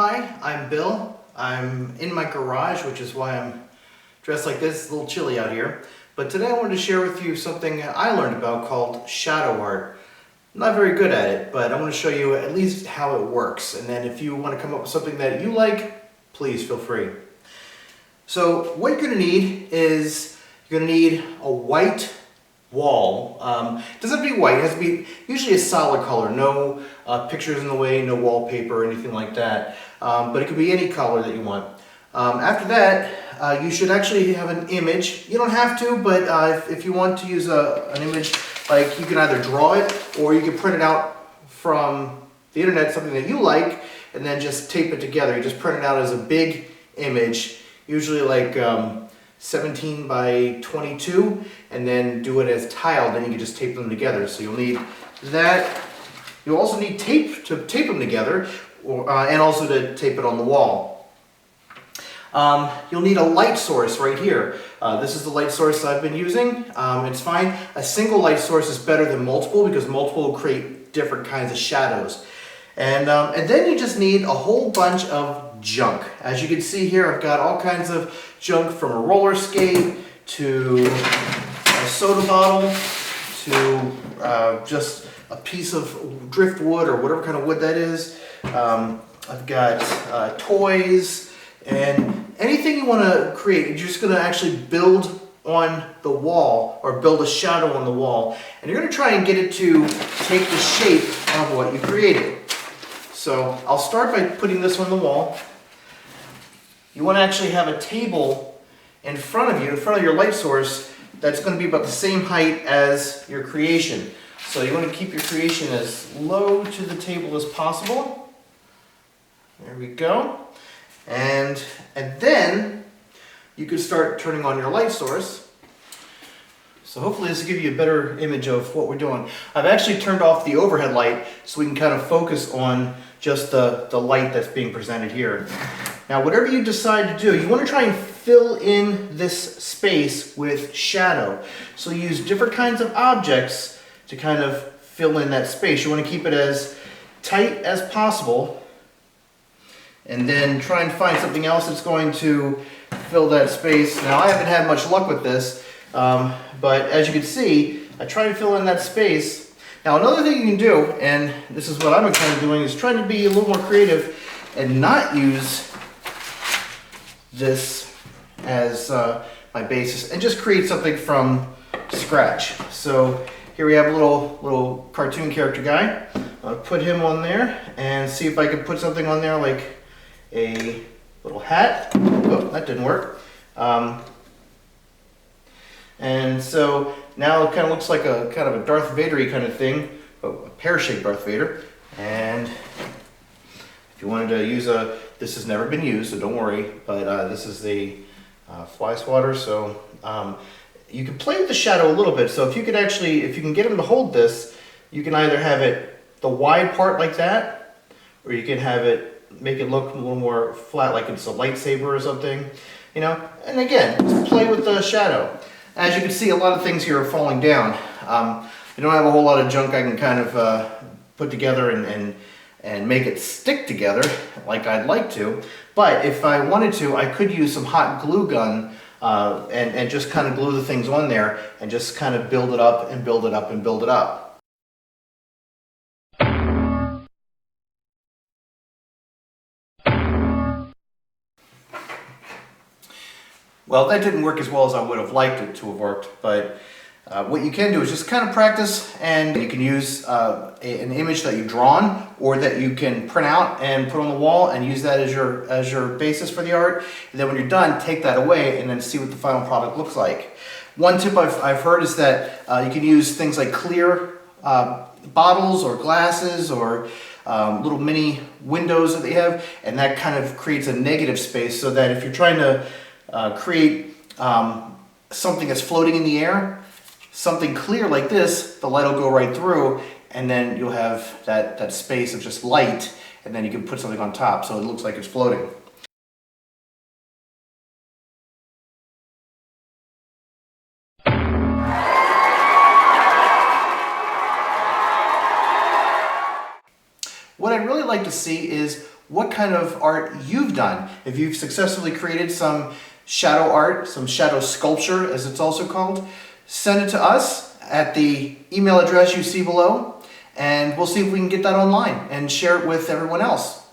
Hi, I'm Bill. I'm in my garage, which is why I'm dressed like this. It's a little chilly out here. But today I wanted to share with you something I learned about called shadow art. I'm not very good at it, but I want to show you at least how it works. And then if you want to come up with something that you like, please feel free. So what you're going to need is you're going to need a white wall. It doesn't have to be white, it has to be usually a solid color, no pictures in the way, no wallpaper or anything like that, but it could be any color that you want. After that, you should actually have an image. You don't have to, but if you want to use an image, like you can either draw it or you can print it out from the internet, something that you like, and then just tape it together. You just print it out as a big image, usually like 17 by 22, and then do it as tiled, then you can just tape them together. So you'll need that. You'll also need tape to tape them together, and also to tape it on the wall. You'll need a light source right here. This is the light source I've been using. It's fine. A single light source is better than multiple because multiple will create different kinds of shadows. And then you just need a whole bunch of junk. As you can see here, I've got all kinds of junk, from a roller skate to a soda bottle to just a piece of driftwood or whatever kind of wood that is. I've got toys and anything you want to create. You're just going to actually build on the wall or build a shadow on the wall, and you're going to try and get it to take the shape of what you created. So I'll start by putting this on the wall. You want to actually have a table in front of you, in front of your light source, that's going to be about the same height as your creation. So you want to keep your creation as low to the table as possible. There we go. And then you can start turning on your light source. So hopefully this will give you a better image of what we're doing. I've actually turned off the overhead light so we can kind of focus on just the light that's being presented here. Now whatever you decide to do, you want to try and fill in this space with shadow. So use different kinds of objects to kind of fill in that space. You want to keep it as tight as possible, and then try and find something else that's going to fill that space. Now I haven't had much luck with this, but as you can see, I try to fill in that space. Now another thing you can do, and this is what I've been kind of doing, is trying to be a little more creative and not use this as my basis and just create something from scratch. So here we have a little cartoon character guy. I'll put him on there and see if I can put something on there like a little hat. Oh, that didn't work. And so now it kind of looks like a kind of a Darth Vader-y kind of thing, a pear-shaped Darth Vader. And if you wanted to use this has never been used, so don't worry, but this is the fly swatter. So you can play with the shadow a little bit. So if you can get him to hold this, you can either have it the wide part like that, or you can have it make it look a little more flat, like it's a lightsaber or something, you know. And again, just play with the shadow. As you can see, a lot of things here are falling down. I don't have a whole lot of junk I can kind of put together and make it stick together like I'd like to. But if I wanted to, I could use some hot glue gun and just kind of glue the things on there and just kind of build it up and build it up and build it up. Well, that didn't work as well as I would have liked it to have worked, but what you can do is just kind of practice, and you can use an image that you've drawn or that you can print out and put on the wall and use that as your basis for the art. And then when you're done, take that away and then see what the final product looks like. One tip I've heard is that you can use things like clear bottles or glasses or little mini windows that they have, and that kind of creates a negative space, so that if you're trying to create something that's floating in the air, something clear like this, the light will go right through, and then you'll have that space of just light, and then you can put something on top so it looks like it's floating. What I'd really like to see is what kind of art you've done. If you've successfully created some shadow art, some shadow sculpture as it's also called, send it to us at the email address you see below, and we'll see if we can get that online and share it with everyone else.